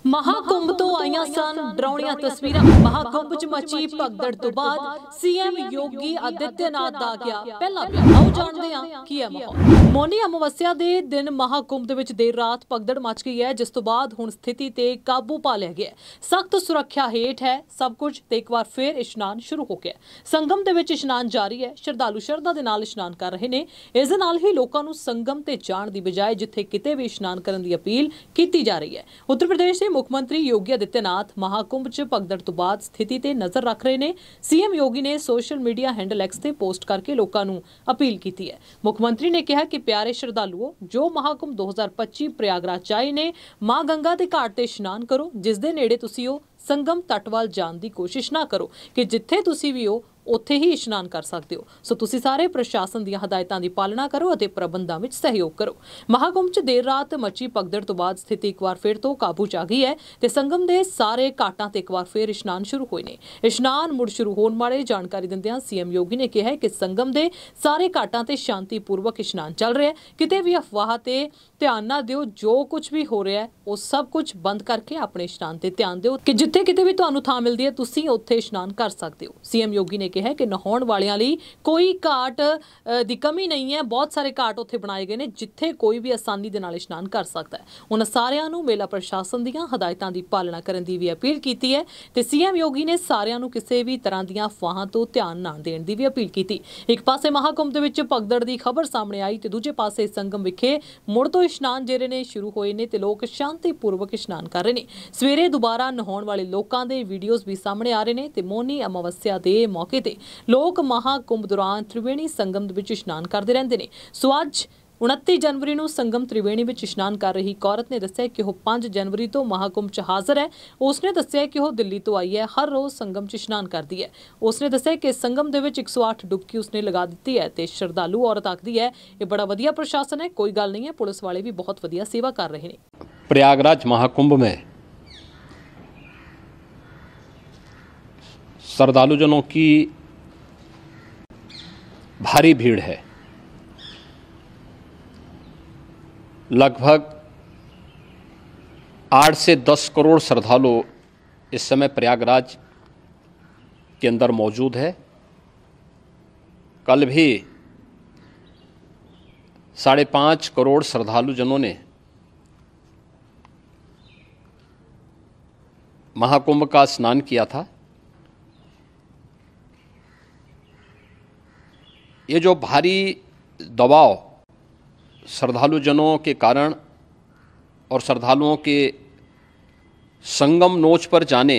महाकुंभ तो आईयां सन डरावनियां तस्वीरां। महाकुंभ च मची भगदड़ तो बाद सीएम योगी आदित्यनाथ दा गया पहला बयान। आओ जानते हैं की है माहौल। मौनी अमावस्या दे दिन महाकुंभ दे विच देर रात भगदड़ मच गई है, जिस तो बाद हुण स्थिति ते काबू पा लिया गया। सख्त सुरक्षा हेठ है सब कुछ ते एक बार फिर इशनान शुरू हो गया। संगम दे विच इशनान जारी है। श्रद्धालु शरधा दे नाल इशनान कर रहे ने। इस दे नाल ही लोकां नूं संगम ते जाण दी बजाय जिथे किते भी इशनान करन दी अपील कीती जा रही है। उत्तर प्रदेश के मुख्यमंत्री योगी आदित्यनाथ महाकुंभ च भगदड़ तो बाद स्थिति ते नजर रख रहे ने। सीएम योगी ने सोशल मीडिया हैंडल एक्स ते पोस्ट करके लोकां नूं अपील की है। मुख्यमंत्री ने कहा कि प्यारे श्रद्धालुओं, जो महाकुंभ 2025 प्रयागराज आए ने, मां गंगा के घाट ते इशनान करो। जिस दे नेड़े तुसी हो, संगम तट वाल जाण दी कोशिश ना करो कि जिथे तुसी भी हो उत्थे ही इशनान कर सकते हो। सो तुसी सारे प्रशासन दी हदायतां दी पालना करो और प्रबंधां विच सहयोग करो। महाकुंभ च देर रात मची भगदड़ तो बाद स्थिति एक बार फिर तो काबू च आ गई है ते संगम दे सारे घाटां ते एक बार फिर इशनान शुरू होए ने। इशनान मुड़ शुरू होने बारे जानकारी दिंदियां सीएम योगी ने कहा है कि संगम दे सारे घाटां ते शांतिपूर्वक इशनान चल रहा है। किते भी अफवाह ते ध्यान ना दिओ। जो कुछ भी हो रहा है वो सब कुछ बंद करके अपने इशनान ते ध्यान दिओ कि जिथे किते भी तुहानूं थां मिलदी है तुसीं उत्थे इशनान कर सकते हो। सीएम योगी ने कहा कि नहाउण वालियां लई कोई घाट दी कमी नहीं है। बहुत सारे घाट उत्थे बनाए गए ने जिथे कोई भी आसानी दे नाल इशनान कर सकता है। उन्हां सारियां नूं मेला प्रशासन दीयां हदायतां दी पालना करन दी भी अपील कीती है ते सीएम योगी ने सारियां नूं किसी भी तरह दीयां अफवाहां तो ध्यान ना देण दी भी अपील कीती। एक पासे महाकुंभ दे विच भगदड़ दी खबर सामने आई ते दूजे पासे संगम विखे मुड़ तो इशनान ਜਿਹੜੇ ਨੇ शुरू होए ने ते लोग शांतिपूर्वक इशनान कर रहे ने। सवेरे दोबारा नहाउण वाले लोकां दे वीडियोज़ भी सामने आ रहे ने ते मौनी अमावस्या दे मौके ते लोग महाकुंभ दौरान त्रिवेणी संगम विच इशनान करते रहंदे ने। सो अज 29 जनवरी ਨੂੰ संगम त्रिवेणी ਵਿੱਚ ਇਸ਼ਨਾਨ कर रही एक औरत ने दस्सिया कि वह 5 जनवरी तो महाकुंभ च हाज़र है। उसने दस्सिया कि वह दिल्ली तो आई है, हर रोज़ संगम च इशनान करती है। उसने दस्सिया कि संगम दे विच 108 डुबकी उसने लगा दी है ते श्रद्धालु औरत आखदी है ये बड़ा वधिया प्रशासन है, कोई गल नहीं है, पुलिस वाले भी बहुत वधिया सेवा कर रहे हैं। प्रयागराज महाकुंभ में श्रद्धालुजनों की भारी भीड़ है। लगभग 8 से 10 करोड़ श्रद्धालु इस समय प्रयागराज के अंदर मौजूद है। कल भी 5.5 करोड़ श्रद्धालुजनों ने महाकुंभ का स्नान किया था। ये जो भारी दबाव श्रद्धालुजनों के कारण और श्रद्धालुओं के संगम नोच पर जाने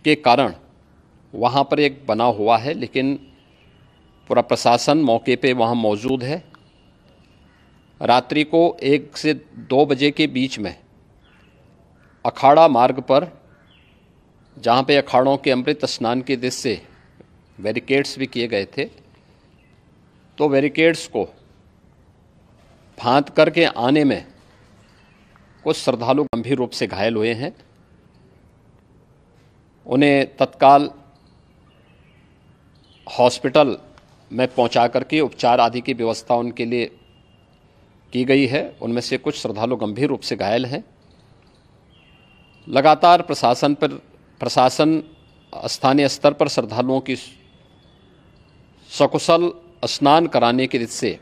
के कारण वहाँ पर एक बना हुआ है, लेकिन पूरा प्रशासन मौके पे वहाँ मौजूद है। रात्रि को 1 से 2 बजे के बीच में अखाड़ा मार्ग पर, जहाँ पे अखाड़ों के अमृत स्नान के दृश्य से बैरिकेड्स भी किए गए थे, तो बैरिकेड्स को फांद करके आने में कुछ श्रद्धालु गंभीर रूप से घायल हुए हैं। उन्हें तत्काल हॉस्पिटल में पहुंचा करके उपचार आदि की व्यवस्था उनके लिए की गई है। उनमें से कुछ श्रद्धालु गंभीर रूप से घायल हैं। लगातार प्रशासन स्थानीय स्तर पर श्रद्धालुओं की सकुशल स्नान कराने के दृष्टि से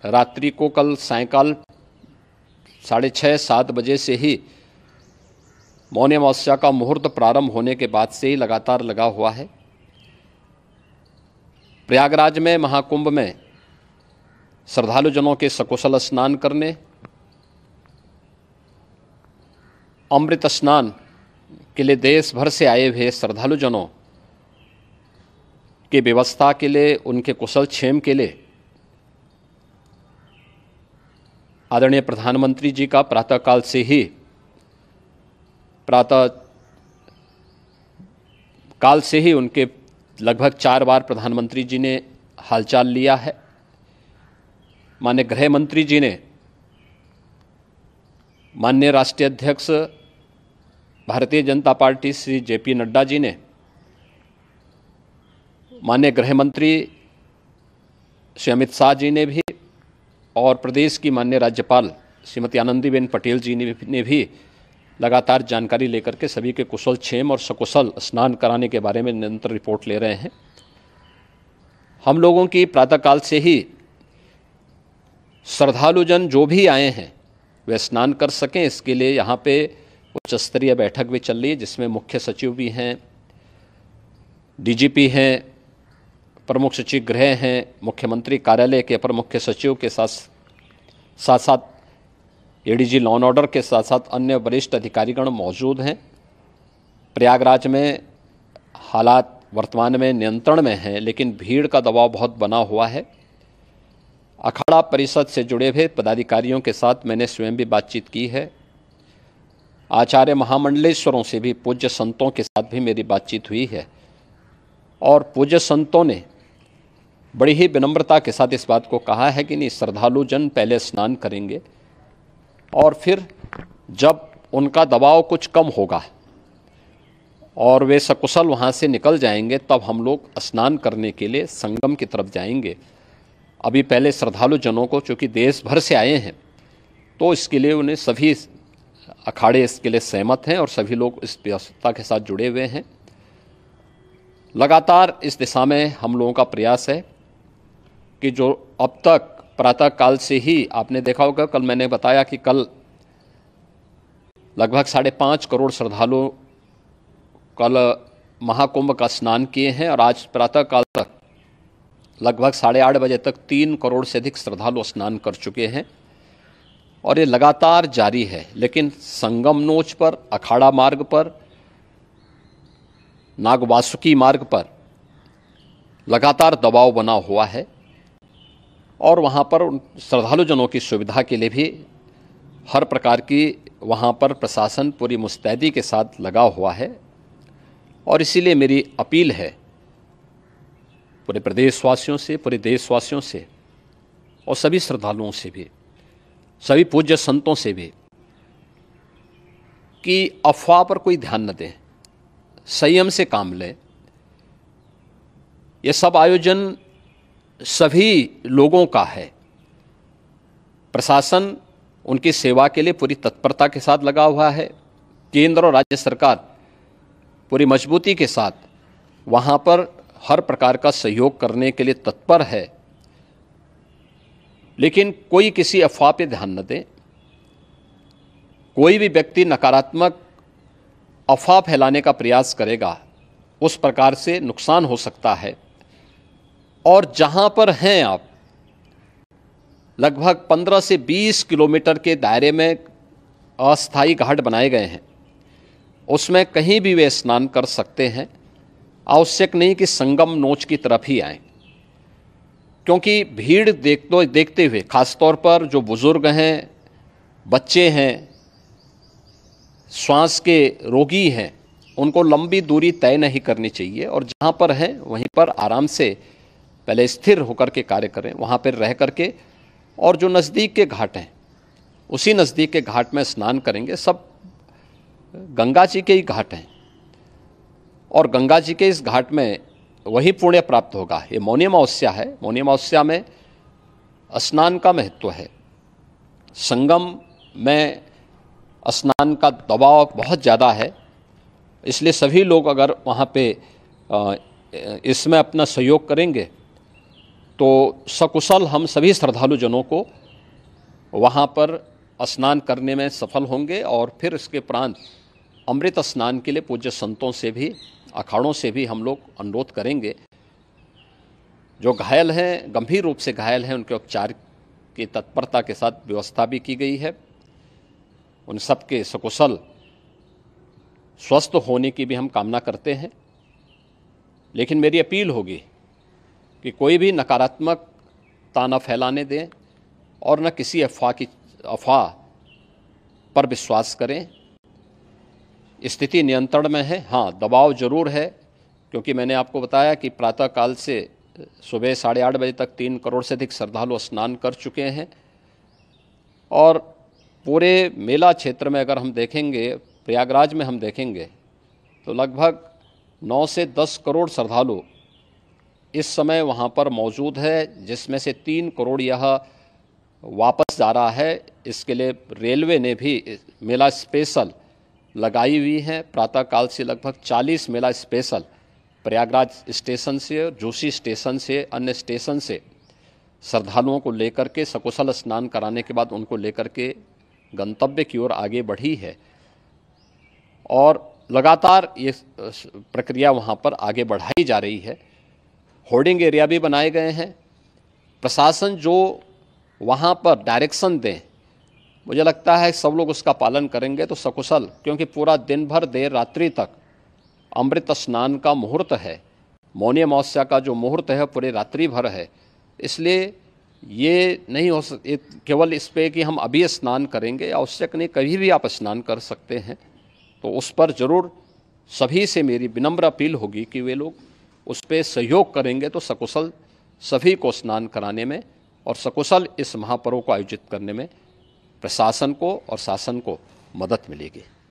रात्रि को कल सायंकाल 6:30-7 बजे से ही मौनी अमावस्या का मुहूर्त प्रारंभ होने के बाद से ही लगातार लगा हुआ है। प्रयागराज में महाकुंभ में श्रद्धालुजनों के सकुशल स्नान करने, अमृत स्नान के लिए देश भर से आए हुए श्रद्धालुजनों की व्यवस्था के लिए, उनके कुशल क्षेम के लिए आदरणीय प्रधानमंत्री जी का प्रातःकाल से ही उनके लगभग 4 बार प्रधानमंत्री जी ने हालचाल लिया है। माननीय गृह मंत्री जी ने, माननीय राष्ट्रीय अध्यक्ष भारतीय जनता पार्टी श्री JP नड्डा जी ने, माननीय गृह मंत्री श्री अमित शाह जी ने भी और प्रदेश की माननीय राज्यपाल श्रीमती आनंदीबेन पटेल जी ने भी लगातार जानकारी लेकर के सभी के कुशल क्षेम और सकुशल स्नान कराने के बारे में निरंतर रिपोर्ट ले रहे हैं। हम लोगों की प्रातःकाल से ही श्रद्धालुजन जो भी आए हैं वे स्नान कर सकें, इसके लिए यहाँ पे उच्च स्तरीय बैठक भी चल रही है, जिसमें मुख्य सचिव भी हैं, डीजीपी हैं, प्रमुख सचिव गृह हैं, मुख्यमंत्री कार्यालय के अपर मुख्य सचिव के साथ साथ एडीजी लॉ एंड ऑर्डर के साथ साथ अन्य वरिष्ठ अधिकारीगण मौजूद हैं। प्रयागराज में हालात वर्तमान में नियंत्रण में हैं, लेकिन भीड़ का दबाव बहुत बना हुआ है। अखाड़ा परिषद से जुड़े हुए पदाधिकारियों के साथ मैंने स्वयं भी बातचीत की है। आचार्य महामंडलेश्वरों से भी, पूज्य संतों के साथ भी मेरी बातचीत हुई है और पूज्य संतों ने बड़ी ही विनम्रता के साथ इस बात को कहा है कि नहीं, श्रद्धालु जन पहले स्नान करेंगे और फिर जब उनका दबाव कुछ कम होगा और वे सकुशल वहाँ से निकल जाएंगे, तब हम लोग स्नान करने के लिए संगम की तरफ जाएंगे। अभी पहले श्रद्धालु जनों को, चूँकि देश भर से आए हैं, तो इसके लिए उन्हें सभी अखाड़े इसके लिए सहमत हैं और सभी लोग इस व्यवस्था के साथ जुड़े हुए हैं। लगातार इस दिशा में हम लोगों का प्रयास है कि जो अब तक प्रातःकाल से ही आपने देखा होगा, कल मैंने बताया कि कल लगभग 5.5 करोड़ श्रद्धालु कल महाकुंभ का स्नान किए हैं और आज प्रातःकाल तक लगभग 8:30 बजे तक 3 करोड़ से अधिक श्रद्धालु स्नान कर चुके हैं और ये लगातार जारी है। लेकिन संगम नोच पर, अखाड़ा मार्ग पर, नागवासुकी मार्ग पर लगातार दबाव बना हुआ है और वहाँ पर श्रद्धालु जनों की सुविधा के लिए भी हर प्रकार की वहाँ पर प्रशासन पूरी मुस्तैदी के साथ लगा हुआ है। और इसीलिए मेरी अपील है पूरे प्रदेशवासियों से, पूरे देशवासियों से और सभी श्रद्धालुओं से भी, सभी पूज्य संतों से भी, कि अफवाह पर कोई ध्यान न दें, संयम से काम लें। ये सब आयोजन सभी लोगों का है। प्रशासन उनकी सेवा के लिए पूरी तत्परता के साथ लगा हुआ है। केंद्र और राज्य सरकार पूरी मजबूती के साथ वहाँ पर हर प्रकार का सहयोग करने के लिए तत्पर है। लेकिन कोई किसी अफवाह पे ध्यान न दें। कोई भी व्यक्ति नकारात्मक अफवाह फैलाने का प्रयास करेगा, उस प्रकार से नुकसान हो सकता है। और जहां पर हैं आप, लगभग 15 से 20 किलोमीटर के दायरे में अस्थायी घाट बनाए गए हैं, उसमें कहीं भी वे स्नान कर सकते हैं। आवश्यक नहीं कि संगम नोच की तरफ ही आएं, क्योंकि भीड़ देखते हुए, खासतौर पर जो बुजुर्ग हैं, बच्चे हैं, श्वास के रोगी हैं, उनको लंबी दूरी तय नहीं करनी चाहिए और जहाँ पर हैं वहीं पर आराम से पहले स्थिर होकर के कार्य करें, वहाँ पर रह करके। और जो नज़दीक के घाट हैं, उसी नज़दीक के घाट में स्नान करेंगे। सब गंगा जी के ही घाट हैं और गंगा जी के इस घाट में वही पुण्य प्राप्त होगा। ये मौनी अमावस्या है। मौनी अमावस्या में स्नान का महत्व है। संगम में स्नान का दबाव बहुत ज़्यादा है, इसलिए सभी लोग अगर वहाँ पे इसमें अपना सहयोग करेंगे तो सकुशल हम सभी श्रद्धालु जनों को वहाँ पर स्नान करने में सफल होंगे। और फिर इसके उपरांत अमृत स्नान के लिए पूज्य संतों से भी, अखाड़ों से भी हम लोग अनुरोध करेंगे। जो घायल हैं, गंभीर रूप से घायल हैं, उनके उपचार की तत्परता के साथ व्यवस्था भी की गई है। उन सब के सकुशल स्वस्थ होने की भी हम कामना करते हैं। लेकिन मेरी अपील होगी कि कोई भी नकारात्मकता न फैलाने दें और न किसी अफवाह पर विश्वास करें। स्थिति नियंत्रण में है। हाँ, दबाव जरूर है, क्योंकि मैंने आपको बताया कि प्रातःकाल से सुबह 8:30 बजे तक 3 करोड़ से अधिक श्रद्धालु स्नान कर चुके हैं। और पूरे मेला क्षेत्र में अगर हम देखेंगे, प्रयागराज में हम देखेंगे, तो लगभग 9 से 10 करोड़ श्रद्धालु इस समय वहाँ पर मौजूद है, जिसमें से 3 करोड़ यह वापस जा रहा है। इसके लिए रेलवे ने भी मेला स्पेशल लगाई हुई हैं। प्रातःकाल से लगभग 40 मेला स्पेशल प्रयागराज स्टेशन से, जोशी स्टेशन से, अन्य स्टेशन से श्रद्धालुओं को लेकर के सकुशल स्नान कराने के बाद उनको लेकर के गंतव्य की ओर आगे बढ़ी है और लगातार ये प्रक्रिया वहाँ पर आगे बढ़ाई जा रही है। होर्डिंग एरिया भी बनाए गए हैं। प्रशासन जो वहाँ पर डायरेक्शन दें, मुझे लगता है सब लोग उसका पालन करेंगे तो सकुशल, क्योंकि पूरा दिन भर देर रात्रि तक अमृत स्नान का मुहूर्त है। मौनी अमावस्या का जो मुहूर्त है पूरे रात्रि भर है, इसलिए ये नहीं हो केवल इस पे कि हम अभी स्नान करेंगे, आवश्यक नहीं, कभी भी आप स्नान कर सकते हैं। तो उस पर ज़रूर सभी से मेरी विनम्र अपील होगी कि वे लोग उस पर सहयोग करेंगे तो सकुशल सभी को स्नान कराने में और सकुशल इस महापर्व को आयोजित करने में प्रशासन को और शासन को मदद मिलेगी।